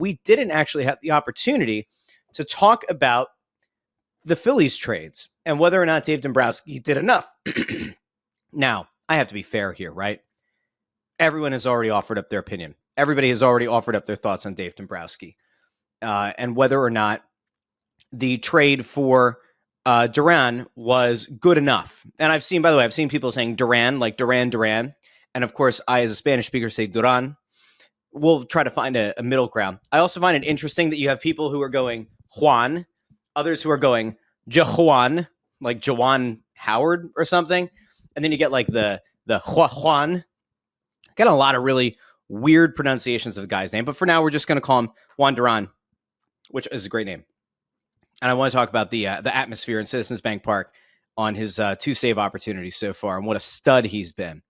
we didn't actually have the opportunity to talk about the Phillies trades and whether or not Dave Dombrowski did enough. Now, I have to be fair here, right? Everyone has already offered up their opinion. Everybody has already offered up their thoughts on Dave Dombrowski and whether or not the trade for Duran was good enough. And I've seen, by the way, I've seen people saying Duran, like Duran. And of course, I, as a Spanish speaker, say Duran. We'll try to find a middle ground. I also find it interesting that you have people who are going Juan, others who are going Juan, like Jawan Howard or something. And then you get like the Juan. Got a lot of really weird pronunciations of the guy's name. But for now, we're just going to call him Juan Duran, which is a great name. And I want to talk about the atmosphere in Citizens Bank Park on his 2 save opportunities so far and what a stud he's been.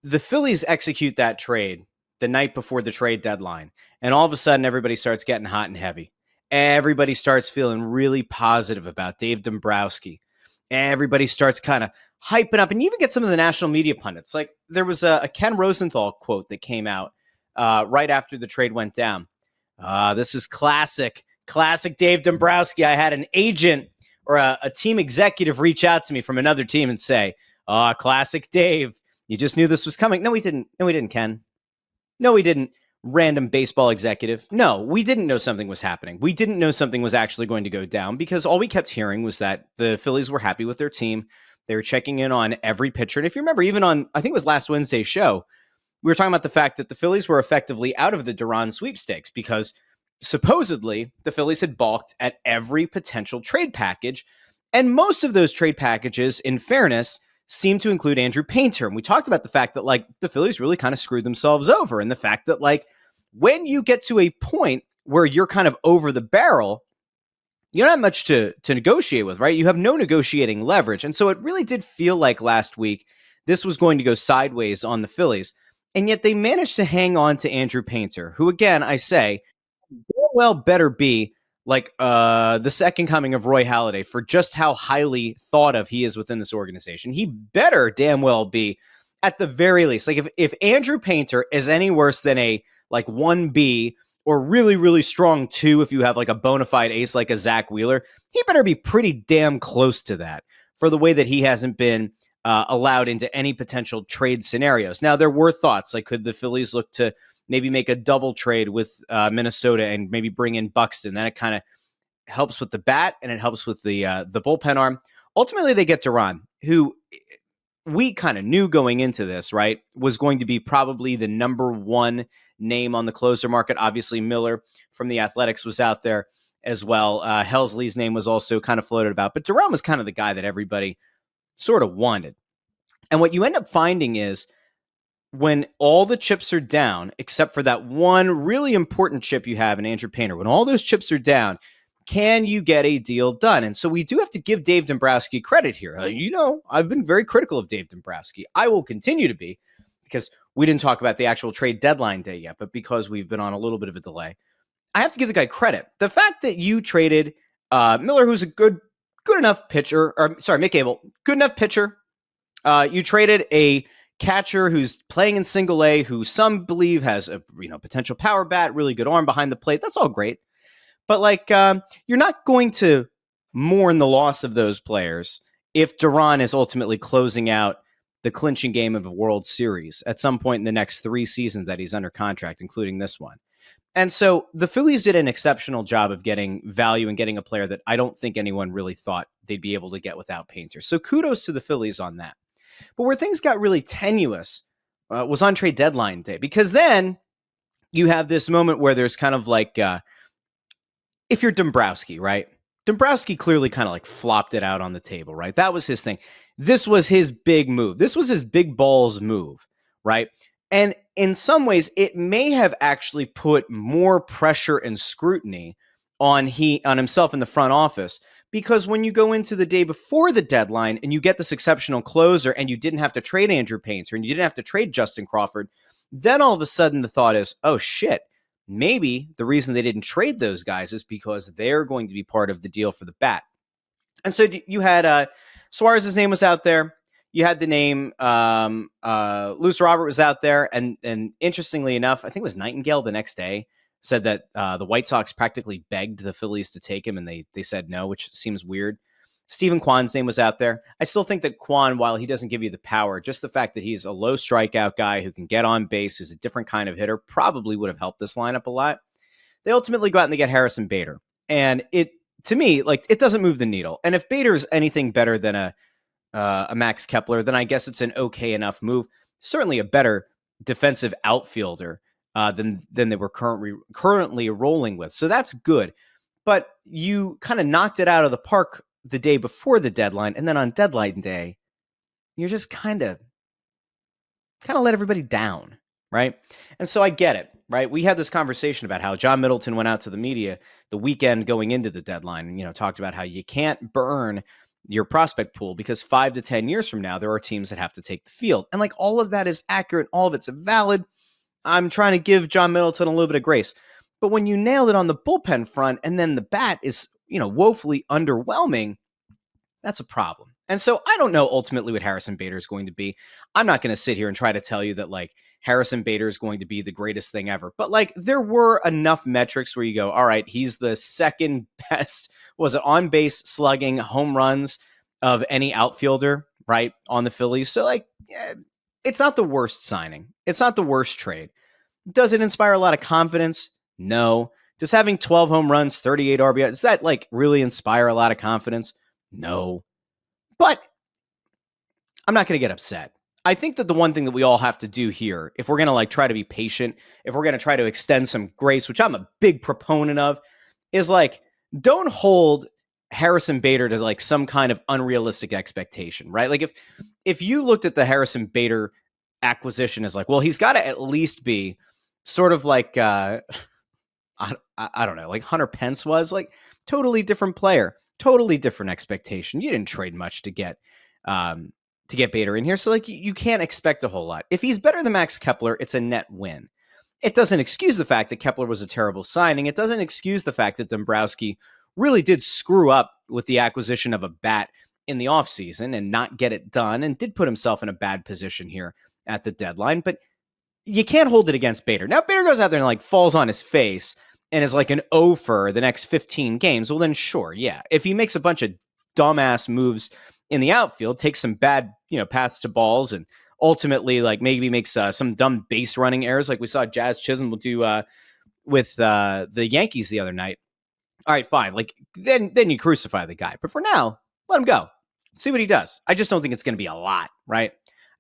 The Phillies execute that trade the night before the trade deadline, and all of a sudden everybody starts getting hot and heavy. Everybody starts feeling really positive about Dave Dombrowski. Everybody starts kind of hyping up, and you even get some of the national media pundits. Like there was a Ken Rosenthal quote that came out right after the trade went down. This is classic Dave Dombrowski. I had an agent or a team executive reach out to me from another team and say, classic Dave. You just knew this was coming. No, we didn't. No, we didn't, Ken. No, we didn't. Random baseball executive. No, we didn't know something was happening. We didn't know something was actually going to go down because all we kept hearing was that the Phillies were happy with their team. They were checking in on every pitcher. And if you remember, even on, I think it was last Wednesday's show, we were talking about the fact that the Phillies were effectively out of the Duran sweepstakes because supposedly the Phillies had balked at every potential trade package. And most of those trade packages, in fairness, seem to include Andrew Painter. And we talked about the fact that like the Phillies really kind of screwed themselves over. And the fact that like when you get to a point where you're kind of over the barrel, you don't have much to negotiate with, right? You have no negotiating leverage. And so it really did feel like last week this was going to go sideways on the Phillies. And yet they managed to hang on to Andrew Painter, who, again, I say, well better be like the second coming of Roy Halladay for just how highly thought of he is within this organization. He better damn well be, at the very least, like if Andrew Painter is any worse than a like 1B or really, really strong 2, if you have like a bona fide ace like a Zach Wheeler, he better be pretty damn close to that for the way that he hasn't been allowed into any potential trade scenarios. Now, there were thoughts like, could the Phillies look to maybe make a double trade with Minnesota and maybe bring in Buxton? Then it kind of helps with the bat and it helps with the bullpen arm. Ultimately, they get Duran, who we kind of knew going into this, right, was going to be probably the number 1 name on the closer market. Obviously, Miller from the Athletics was out there as well. Helsley's name was also kind of floated about, but Duran was kind of the guy that everybody sort of wanted. And what you end up finding is when all the chips are down, except for that one really important chip you have in Andrew Painter, when all those chips are down, can you get a deal done? And so we do have to give Dave Dombrowski credit here. I've been very critical of Dave Dombrowski. I will continue to be because we didn't talk about the actual trade deadline day yet, but because we've been on a little bit of a delay, I have to give the guy credit. The fact that you traded Miller, who's a good enough pitcher, Mick Abel, good enough pitcher. You traded a catcher who's playing in single A, who some believe has a potential power bat, really good arm behind the plate. That's all great. But like, you're not going to mourn the loss of those players if Duran is ultimately closing out the clinching game of a World Series at some point in the next 3 seasons that he's under contract, including this one. And so the Phillies did an exceptional job of getting value and getting a player that I don't think anyone really thought they'd be able to get without Painter. So kudos to the Phillies on that. But where things got really tenuous was on trade deadline day, because then you have this moment where there's kind of like, if you're Dombrowski, right? Dombrowski clearly kind of like flopped it out on the table, right? That was his thing. This was his big move. This was his big balls move, right? And in some ways, it may have actually put more pressure and scrutiny on himself in the front office, because when you go into the day before the deadline and you get this exceptional closer and you didn't have to trade Andrew Painter and you didn't have to trade Justin Crawford, then all of a sudden the thought is, oh shit, maybe the reason they didn't trade those guys is because they're going to be part of the deal for the bat. And so you had Suarez's name was out there. You had the name Luis Robert was out there. And interestingly enough, I think it was Nightingale the next day said that the White Sox practically begged the Phillies to take him, and they said no, which seems weird. Stephen Kwan's name was out there. I still think that Kwan, while he doesn't give you the power, just the fact that he's a low strikeout guy who can get on base, who's a different kind of hitter, probably would have helped this lineup a lot. They ultimately go out and they get Harrison Bader. And to me, like, it doesn't move the needle. And if Bader is anything better than a Max Kepler, then I guess it's an okay enough move. Certainly a better defensive outfielder than they were currently rolling with. So that's good. But you kind of knocked it out of the park the day before the deadline, and then on deadline day, you're just kind of let everybody down, right? And so I get it, right? We had this conversation about how John Middleton went out to the media the weekend going into the deadline and, talked about how you can't burn your prospect pool because 5 to 10 years from now, there are teams that have to take the field. And like all of that is accurate, all of it's valid. I'm trying to give John Middleton a little bit of grace. But when you nailed it on the bullpen front and then the bat is, woefully underwhelming, that's a problem. And so I don't know ultimately what Harrison Bader is going to be. I'm not going to sit here and try to tell you that like Harrison Bader is going to be the greatest thing ever. But like there were enough metrics where you go, all right, he's the second best, was it on base slugging, home runs of any outfielder, right, on the Phillies. So like, it's not the worst signing. It's not the worst trade. Does it inspire a lot of confidence? No. Does having 12 home runs, 38 RBI, does that like really inspire a lot of confidence? No. But I'm not going to get upset. I think that the one thing that we all have to do here, if we're going to like try to be patient, if we're going to try to extend some grace, which I'm a big proponent of, is like, don't hold Harrison Bader to like some kind of unrealistic expectation, right? Like if you looked at the Harrison Bader acquisition as like, well, he's got to at least be sort of like, I don't know, like Hunter Pence was, like totally different player, totally different expectation. You didn't trade much to get Bader in here. So like you can't expect a whole lot. If he's better than Max Kepler, it's a net win. It doesn't excuse the fact that Kepler was a terrible signing. It doesn't excuse the fact that Dombrowski really did screw up with the acquisition of a bat in the offseason and not get it done and did put himself in a bad position here at the deadline. But you can't hold it against Bader. Now, Bader goes out there and like falls on his face and is like an O for the next 15 games. Well, then sure, yeah. If he makes a bunch of dumbass moves in the outfield, takes some bad, paths to balls, and ultimately like maybe makes some dumb base running errors like we saw Jazz Chisholm do with the Yankees the other night. All right, fine. Like then you crucify the guy. But for now, let him go. See what he does. I just don't think it's going to be a lot, right?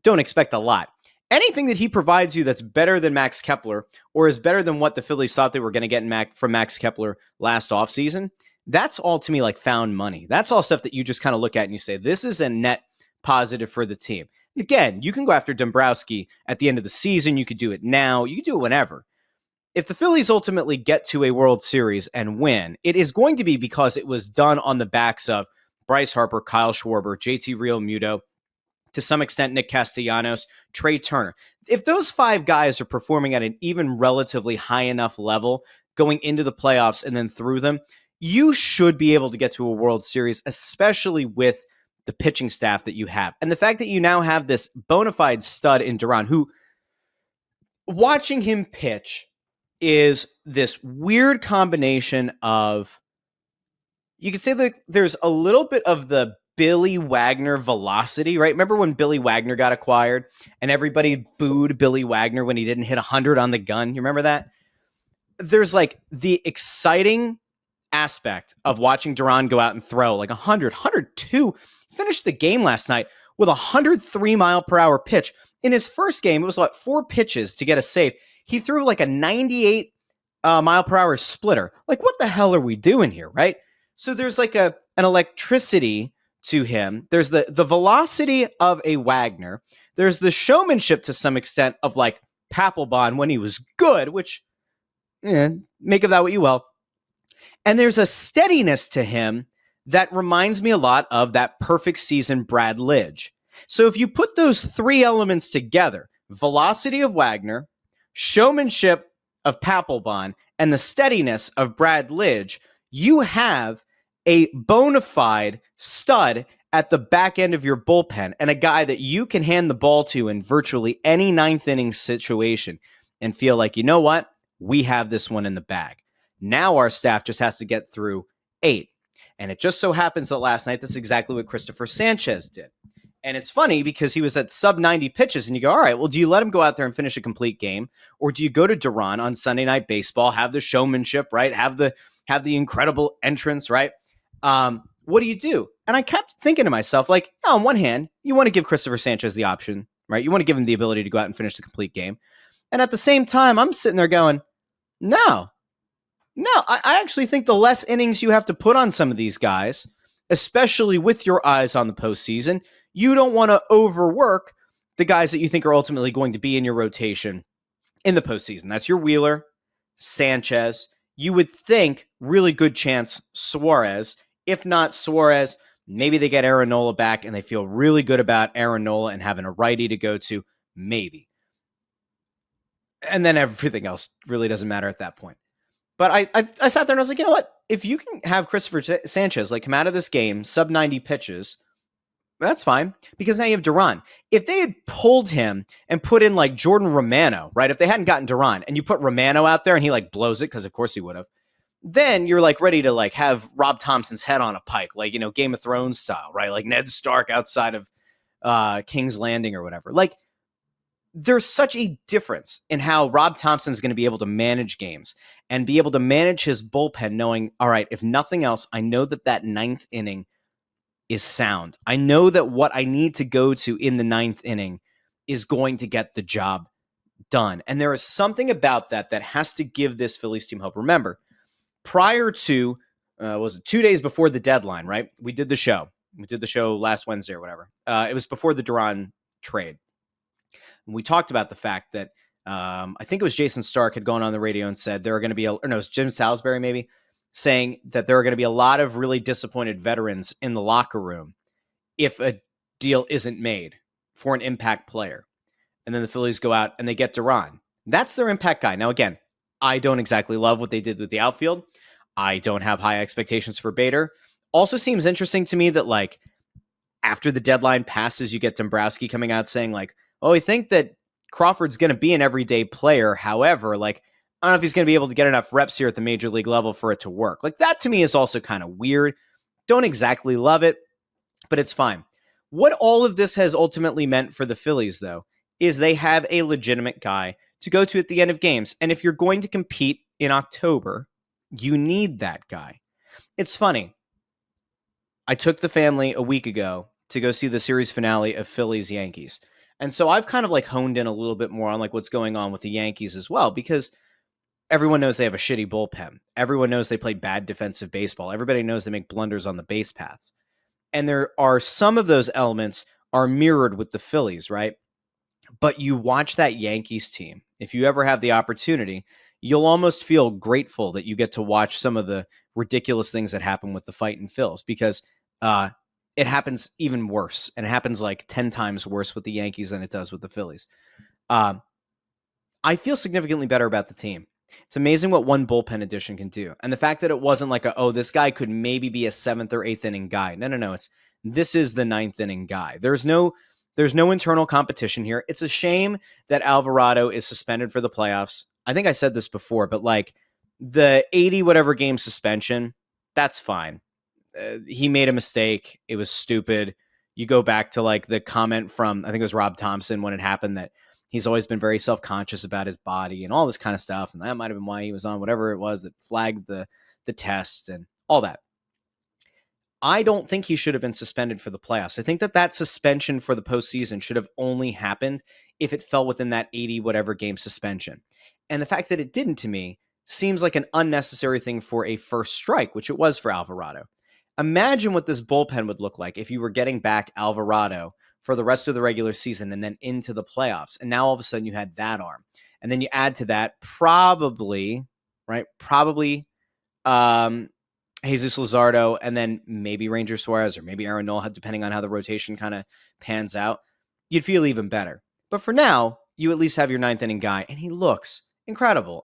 Don't expect a lot. Anything that he provides you that's better than Max Kepler or is better than what the Phillies thought they were going to get from Max Kepler last offseason, that's all to me like found money. That's all stuff that you just kind of look at and you say, this is a net positive for the team. And again, you can go after Dombrowski at the end of the season. You could do it now. You could do it whenever. If the Phillies ultimately get to a World Series and win, it is going to be because it was done on the backs of Bryce Harper, Kyle Schwarber, JT Realmuto, to some extent, Nick Castellanos, Trey Turner. If those 5 guys are performing at an even relatively high enough level going into the playoffs and then through them, you should be able to get to a World Series, especially with the pitching staff that you have. And the fact that you now have this bona fide stud in Duran, who, watching him pitch, is this weird combination of, you could say that there's a little bit of the Billy Wagner velocity, right? Remember when Billy Wagner got acquired and everybody booed Billy Wagner when he didn't hit 100 on the gun? You remember that? There's like the exciting aspect of watching Duran go out and throw like 100, 102, finished the game last night with a 103 mile per hour pitch. In his first game, it was like 4 pitches to get a save. He threw like a 98 mile per hour splitter. Like, what the hell are we doing here, right? So there's like an electricity to him. There's the velocity of a Wagner. There's the showmanship to some extent of like Papelbon when he was good, which make of that what you will. And there's a steadiness to him that reminds me a lot of that perfect season Brad Lidge. So if you put those 3 elements together, velocity of Wagner, showmanship of Papelbon, and the steadiness of Brad Lidge, you have a bona fide stud at the back end of your bullpen and a guy that you can hand the ball to in virtually any 9th inning situation and feel like, you know what? we have this one in the bag. Now our staff just has to get through 8. And it just so happens that last night, that's exactly what Christopher Sanchez did. And it's funny because he was at sub 90 pitches, and you go, all right, well, do you let him go out there and finish a complete game? Or do you go to Duran on Sunday Night Baseball, have the showmanship, right? Have the incredible entrance, right? What do you do? And I kept thinking to myself, like, on one hand, you want to give Christopher Sanchez the option, right? You want to give him the ability to go out and finish the complete game. And at the same time, I'm sitting there going, no, I actually think the less innings you have to put on some of these guys, especially with your eyes on the postseason, you don't want to overwork the guys that you think are ultimately going to be in your rotation in the postseason. That's your Wheeler, Sanchez. You would think really good chance Suarez. If not Suarez, maybe they get Aaron Nola back and they feel really good about Aaron Nola and having a righty to go to, maybe. And then everything else really doesn't matter at that point. But I sat there and I was like, you know what? If you can have Christopher Sanchez like come out of this game, sub 90 pitches, that's fine, because now you have Duran. If they had pulled him and put in like Jordan Romano, right? If they hadn't gotten Duran and you put Romano out there and he like blows it, because of course he would have, then you're like ready to like have Rob Thompson's head on a pike, like, Game of Thrones style, right? Like Ned Stark outside of King's Landing or whatever. Like, there's such a difference in how Rob Thompson's going to be able to manage games and be able to manage his bullpen, knowing, all right, if nothing else, I know that 9th inning is sound. I know that what I need to go to in the 9th inning is going to get the job done. And there is something about that has to give this Phillies team hope. Remember, prior to, was it 2 days before the deadline, right? We did the show. We did the show last Wednesday or whatever. It was before the Duran trade. And we talked about the fact that I think it was Jason Stark had gone on the radio and said there are going to be, it was Jim Salisbury maybe, saying that there are going to be a lot of really disappointed veterans in the locker room if a deal isn't made for an impact player. And then the Phillies go out and they get Duran. That's their impact guy. Now, again, I don't exactly love what they did with the outfield. I don't have high expectations for Bader. Also seems interesting to me that, like, after the deadline passes, you get Dombrowski coming out saying, like, oh, I think that Crawford's going to be an everyday player. However, like, I don't know if he's going to be able to get enough reps here at the major league level for it to work. Like, that to me is also kind of weird. Don't exactly love it, but it's fine. What all of this has ultimately meant for the Phillies, though, is they have a legitimate guy to go to at the end of games. And if you're going to compete in October, you need that guy. It's funny. I took the family a week ago to go see the series finale of Phillies Yankees. And so I've kind of like honed in a little bit more on like what's going on with the Yankees as well, because everyone knows they have a shitty bullpen. Everyone knows they play bad defensive baseball. Everybody knows they make blunders on the base paths. And there are some of those elements are mirrored with the Phillies, right? But you watch that Yankees team. If you ever have the opportunity, you'll almost feel grateful that you get to watch some of the ridiculous things that happen with the fighting Phils, because it happens even worse. And it happens like 10 times worse with the Yankees than it does with the Phillies. I feel significantly better about the team. It's amazing what one bullpen addition can do. And the fact that it wasn't like, this guy could maybe be a 7th or 8th inning guy. No. This is the 9th inning guy. There's no internal competition here. It's a shame that Alvarado is suspended for the playoffs. I think I said this before, but like the 80 whatever game suspension, that's fine. He made a mistake. It was stupid. You go back to like the comment from, I think it was Rob Thompson when it happened, that he's always been very self-conscious about his body and all this kind of stuff. And that might've been why he was on whatever it was that flagged the test and all that. I don't think he should have been suspended for the playoffs. I think that suspension for the postseason should have only happened if it fell within that 80 whatever game suspension. And the fact that it didn't, to me, seems like an unnecessary thing for a first strike, which it was for Alvarado. Imagine what this bullpen would look like if you were getting back Alvarado for the rest of the regular season and then into the playoffs. And now all of a sudden you had that arm. And then you add to that probably Jesus Luzardo, and then maybe Ranger Suarez or maybe Aaron Nola, depending on how the rotation kind of pans out. You'd feel even better. But for now, you at least have your 9th inning guy, and he looks incredible.